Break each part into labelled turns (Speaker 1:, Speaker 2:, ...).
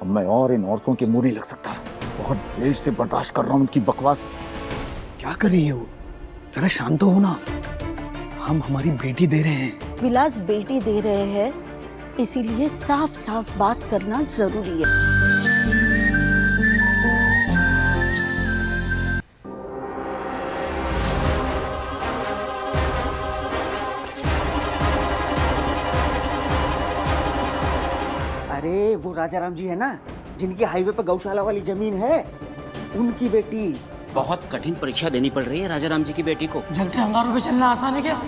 Speaker 1: अब मैं और इन औरतों के मुंह नहीं लग सकता। बहुत देर से बर्दाश्त कर रहा हूँ उनकी बकवास।
Speaker 2: क्या कर रही है वो? जरा शांत तो हो ना। हम हमारी बेटी दे रहे हैं।
Speaker 3: विलास बेटी दे रहे हैं, इसीलिए साफ साफ बात करना जरूरी है।
Speaker 4: अरे वो राजा राम जी है ना, जिनकी हाईवे पर गौशाला वाली जमीन है, उनकी बेटी।
Speaker 5: बहुत कठिन परीक्षा देनी पड़ रही है राजा राम जी की बेटी को।
Speaker 6: जलते अंगारों पे चलना आसान है क्या?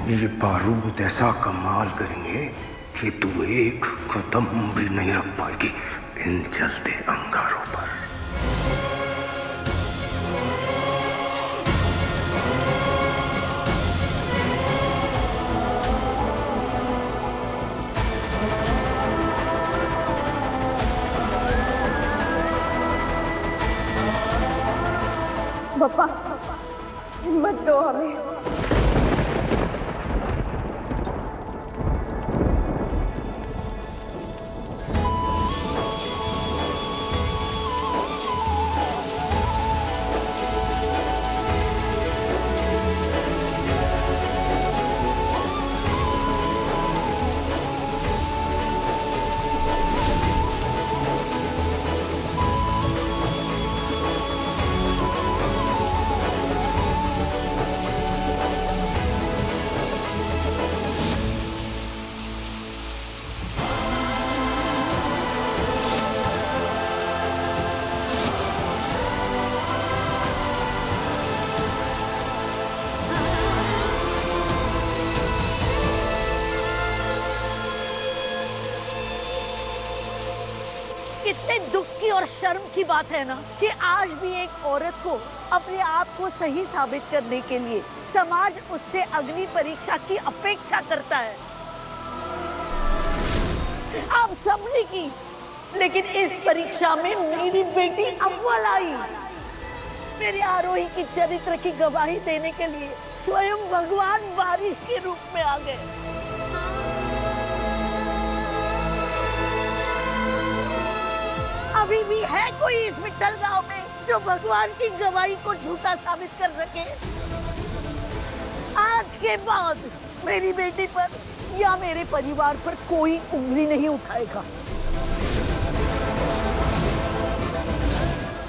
Speaker 7: ये बारूद ऐसा कमाल करेंगे कि तू एक कदम भी नहीं रख पाएगी इन जलते अंगारों पर।
Speaker 8: पापा, हिम्मत दो हमें।
Speaker 3: कितने दुख की और शर्म की बात है ना कि आज भी एक औरत को अपने आप को सही साबित करने के लिए समाज उससे अग्नि परीक्षा की अपेक्षा करता है। आप सबने की, लेकिन इस परीक्षा में मेरी बेटी अव्वल आई। मेरे आरोही की चरित्र की गवाही देने के लिए स्वयं भगवान बारिश के रूप में आ गए। अभी भी है कोई इस मित्तल गांव में जो भगवान की गवाही को झूठा साबित कर सके? आज के बाद मेरी बेटी पर या मेरे परिवार पर कोई उंगली नहीं उठाएगा।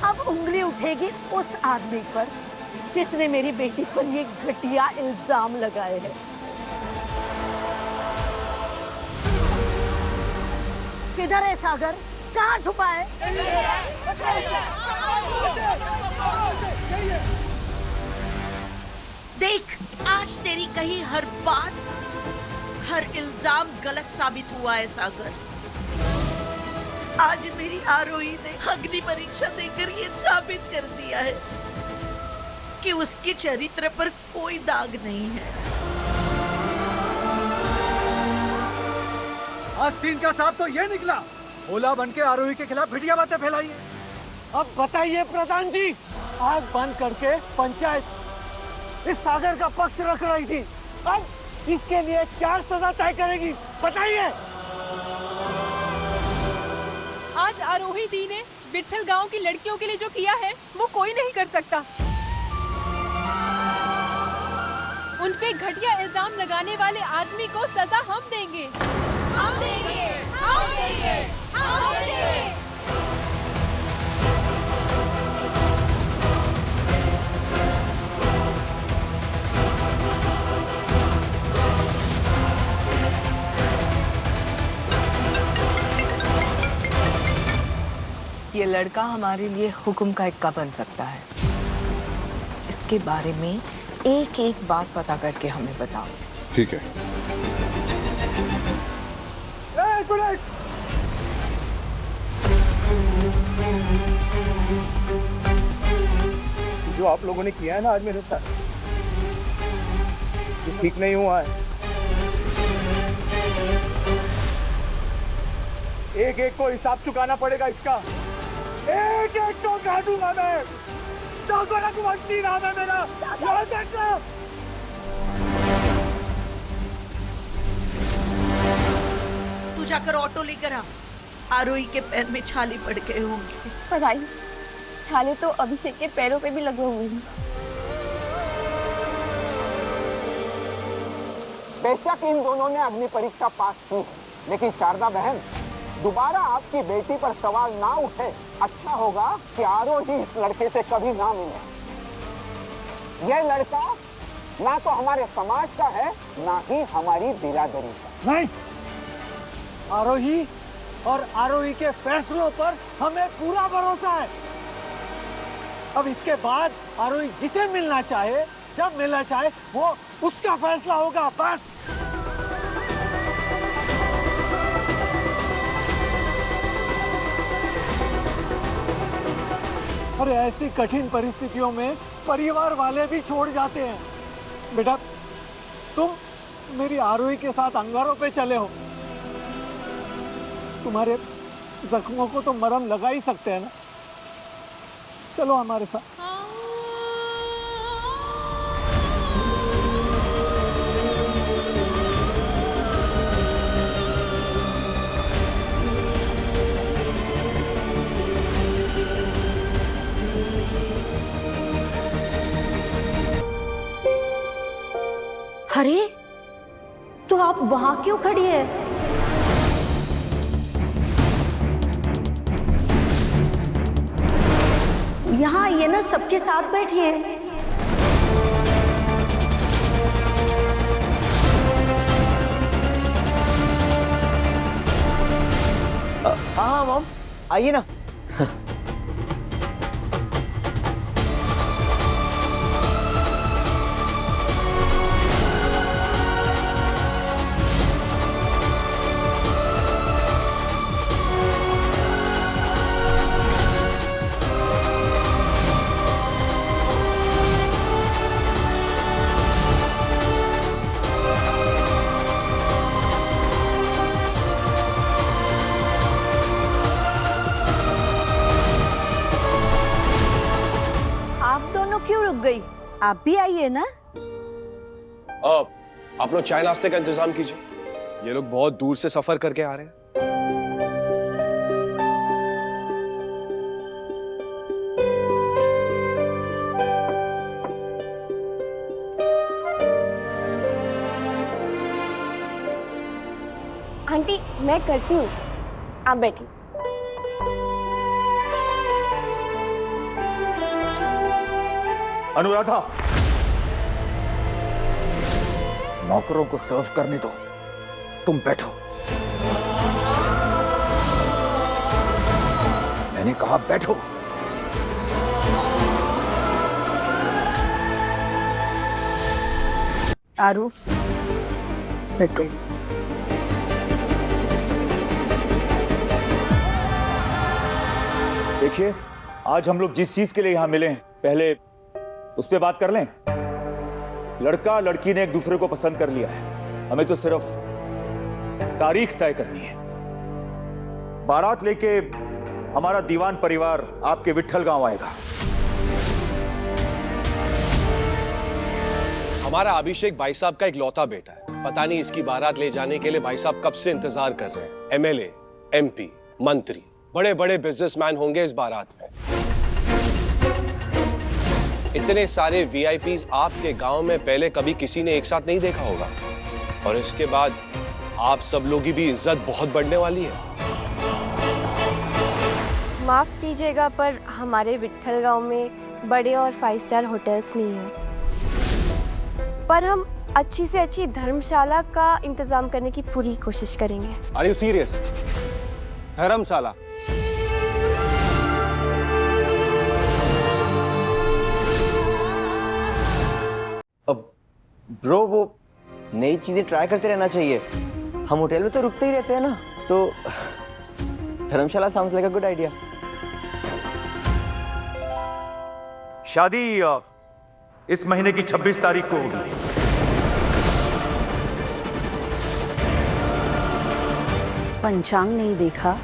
Speaker 3: अब उंगली उठेगी उस आदमी पर जिसने मेरी बेटी पर ये घटिया इल्जाम लगाए हैं। किधर है सागर? कहाँ छुपा है?
Speaker 9: देख, आज तेरी कही हर बात, हर इल्जाम गलत साबित हुआ है सागर। आज मेरी आरोही ने अग्नि परीक्षा देकर ये साबित कर दिया है कि उसके चरित्र पर कोई दाग नहीं है।
Speaker 10: आस्तीन का साफ तो ये निकला, ओला बन के आरोही के खिलाफ घटिया बातें फैलाई है। अब बताइए प्रधान जी, आग बंद करके पंचायत इस सागर का पक्ष रख रही थी, अब इसके लिए क्या सजा तय करेगी बताइए।
Speaker 8: आज आरोही दी ने विट्ठल गांव की लड़कियों के लिए जो किया है वो कोई नहीं कर सकता। उन पे घटिया इल्जाम लगाने वाले आदमी को सजा हम देंगे। हम देंगे, हम देंगे, हम देंगे।
Speaker 11: ये लड़का हमारे लिए हुक्म का इक्का बन सकता है। इसके बारे में एक एक बात पता करके हमें बताओ।
Speaker 12: ठीक है।
Speaker 10: जो आप लोगों ने किया है ना आज मेरे साथ, ये ठीक नहीं हुआ है। एक एक को हिसाब चुकाना पड़ेगा इसका, एक एक को मार दूंगा मैं। चाको रघुवंशी नाम है मेरा, याद रखना।
Speaker 9: तू जाकर ऑटो लेकर आ, आरोही के पैर में छाले पड़ गए होंगे।
Speaker 12: पर आई, छाले तो अभिषेक के पैरों पे भी लगे हुए हैं।
Speaker 13: बेशक इन दोनों ने अग्नि परीक्षा पास की, लेकिन शारदा बहन, दोबारा आपकी बेटी पर सवाल ना उठे। अच्छा होगा कि आरोही इस लड़के से कभी ना मिले। यह लड़का ना तो हमारे समाज का है, ना ही हमारी बिरादरी का।
Speaker 10: नहीं, आरोही और आरोही के फैसलों पर हमें पूरा भरोसा है। अब इसके बाद आरोही जिसे मिलना चाहे, जब मिलना चाहे, वो उसका फैसला होगा, बस। अरे ऐसी कठिन परिस्थितियों में परिवार वाले भी छोड़ जाते हैं। बेटा, तुम मेरी आरोही के साथ अंगारों पे चले हो, तुम्हारे जख्मों को तो मरहम लगा ही सकते हैं ना। चलो हमारे साथ।
Speaker 3: अरे, तो आप वहां क्यों खड़ी है? यहाँ आइए ना, सबके साथ बैठिए।
Speaker 4: हाँ मॉम, आइए ना।
Speaker 3: क्यों रुक गई? आप भी आइए ना।
Speaker 14: आप लोग चाय नाश्ते का इंतजाम कीजिए, ये लोग बहुत दूर से सफर करके आ रहे हैं।
Speaker 12: आंटी, मैं करती हूँ, आप बैठिए।
Speaker 1: अनुराधा, नौकरों को सर्व करने दो, तुम बैठो। मैंने कहा बैठो।
Speaker 3: आरू, बैठो।
Speaker 1: देखिए, आज हम लोग जिस चीज के लिए यहां मिले हैं, पहले उस पर बात कर लें। लड़का लड़की ने एक दूसरे को पसंद कर लिया है, हमें तो सिर्फ तारीख तय करनी है। बारात लेके हमारा दीवान परिवार आपके विट्ठल गांव आएगा।
Speaker 14: हमारा अभिषेक भाई साहब का एक लौता बेटा है, पता नहीं इसकी बारात ले जाने के लिए भाई साहब कब से इंतजार कर रहे हैं। एमएलए, एमपी, मंत्री, बड़े बड़े बिजनेसमैन होंगे इस बारात में। इतने सारे वीआईपीज आपके गांव में पहले कभी किसी ने एक साथ नहीं देखा होगा, और इसके बाद आप सब लोगों की भी इज्जत बहुत बढ़ने वाली है।
Speaker 12: माफ कीजिएगा, पर हमारे विट्ठल गांव में बड़े और 5 स्टार होटल्स नहीं हैं। पर हम अच्छी से अच्छी धर्मशाला का इंतजाम करने की पूरी कोशिश करेंगे।
Speaker 14: Are you serious? Dharamshala?
Speaker 4: Bro, वो नई चीजें ट्राई करते रहना चाहिए। हम होटल में तो रुकते ही रहते हैं ना, तो Dharamshala sounds like a good idea.
Speaker 1: शादी इस महीने की 26 तारीख को होगी।
Speaker 3: पंचांग नहीं देखा,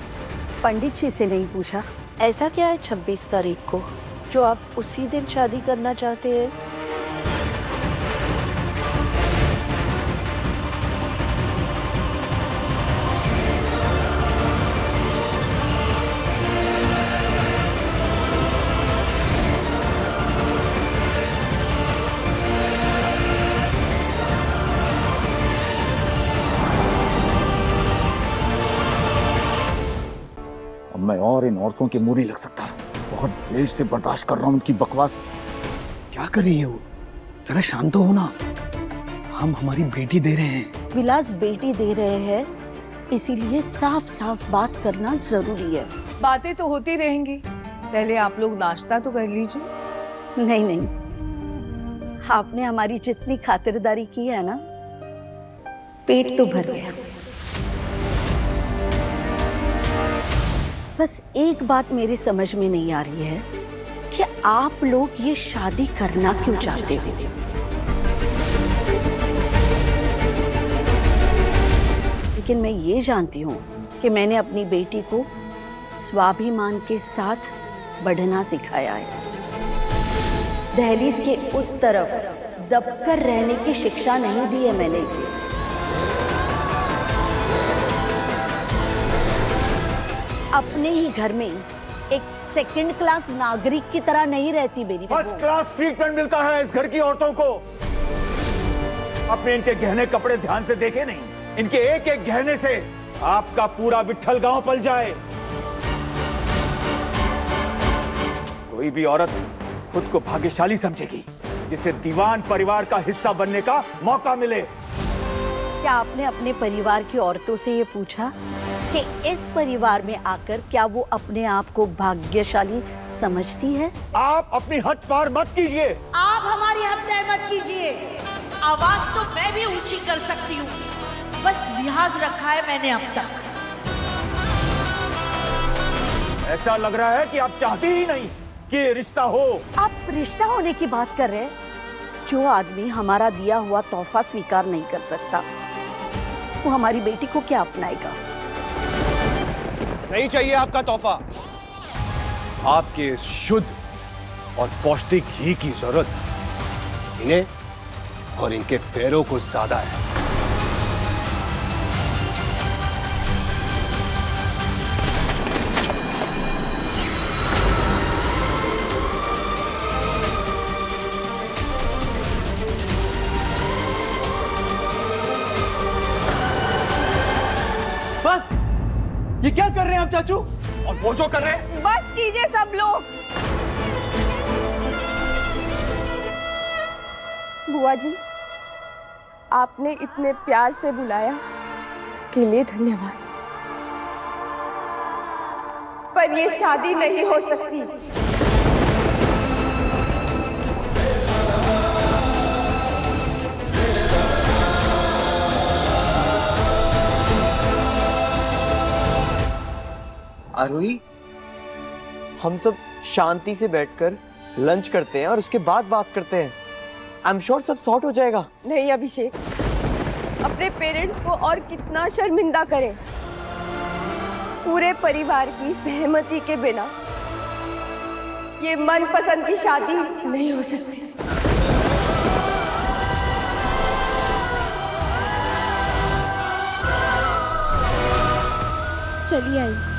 Speaker 3: पंडित जी से नहीं पूछा, ऐसा क्या है 26 तारीख को जो आप उसी दिन शादी करना चाहते हैं?
Speaker 1: मैं और इन औरतों के मुंह नहीं लग सकता। बहुत देर से बर्दाश्त कर रहा हूं उनकी बकवास।
Speaker 2: क्या कर रही है वो? जरा शांत तो हो ना। हम हमारी बेटी दे रहे हैं।
Speaker 3: विलास बेटी दे रहे हैं, इसीलिए साफ साफ बात करना जरूरी है।
Speaker 11: बातें तो होती रहेंगी, पहले आप लोग नाश्ता तो कर लीजिए।
Speaker 3: नहीं नहीं, आपने हमारी जितनी खातिरदारी की है ना, पेट तो भर गया। बस एक बात मेरे समझ में नहीं आ रही है कि आप लोग ये शादी करना क्यों चाहते हो? लेकिन मैं ये जानती हूँ कि मैंने अपनी बेटी को स्वाभिमान के साथ बढ़ना सिखाया है। दहलीज के उस तरफ दबकर रहने की शिक्षा नहीं दी है मैंने इसे। अपने ही घर में एक सेकंड क्लास नागरिक की तरह नहीं रहती मेरी।
Speaker 1: फर्स्ट क्लास ट्रीटमेंट मिलता है इस घर की औरतों को। आपने इनके गहने कपड़े ध्यान से देखे नहीं? इनके एक एक गहने से आपका पूरा विट्ठल गांव पल जाए। कोई भी औरत खुद को भाग्यशाली समझेगी जिसे दीवान परिवार का हिस्सा बनने का मौका मिले।
Speaker 3: क्या आपने अपने परिवार की औरतों से ये पूछा कि इस परिवार में आकर क्या वो अपने आप को भाग्यशाली समझती है?
Speaker 1: आप अपनी हद पार मत कीजिए।
Speaker 3: आप हमारी हद तय मत कीजिए।
Speaker 9: आवाज तो मैं भी ऊंची कर सकती हूँ, बस लिहाज रखा है मैंने अब तक।
Speaker 1: ऐसा लग रहा है कि आप चाहती ही नहीं कि रिश्ता हो।
Speaker 3: आप रिश्ता होने की बात कर रहे हैं? जो आदमी हमारा दिया हुआ तोहफा स्वीकार नहीं कर सकता, वो हमारी बेटी को क्या अपनाएगा?
Speaker 14: नहीं चाहिए आपका तोहफा। आपके इस शुद्ध और पौष्टिक घी की जरूरत इन्हें और इनके पैरों को ज्यादा है।
Speaker 10: बस, ये क्या कर रहे हैं आप चाचू?
Speaker 1: और वो जो कर रहे हैं?
Speaker 12: बस कीजिए सब लोग। बुआ जी, आपने इतने प्यार से बुलाया उसके लिए धन्यवाद, पर ये शादी नहीं हो सकती।
Speaker 4: आरोही, हम सब शांति से बैठकर लंच करते हैं और उसके बाद बात करते हैं। आई एम श्योर सब सॉर्ट हो जाएगा।
Speaker 12: नहीं अभिषेक, अपने पेरेंट्स को और कितना शर्मिंदा करें। पूरे परिवार की सहमति के बिना ये मनपसंद की शादी नहीं हो सकती। चलिए आइए।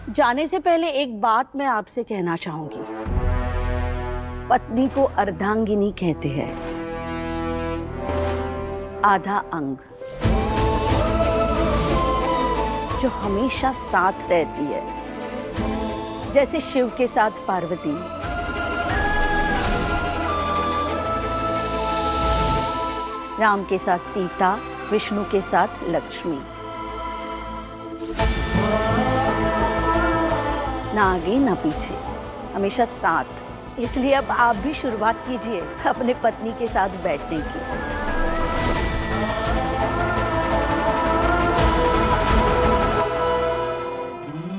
Speaker 3: जाने से पहले एक बात मैं आपसे कहना चाहूंगी। पत्नी को अर्धांगिनी कहते हैं, आधा अंग, जो हमेशा साथ रहती है, जैसे शिव के साथ पार्वती, राम के साथ सीता, विष्णु के साथ लक्ष्मी। ना आगे ना पीछे, हमेशा साथ। इसलिए अब आप भी शुरुआत कीजिए अपने पत्नी के साथ बैठने की।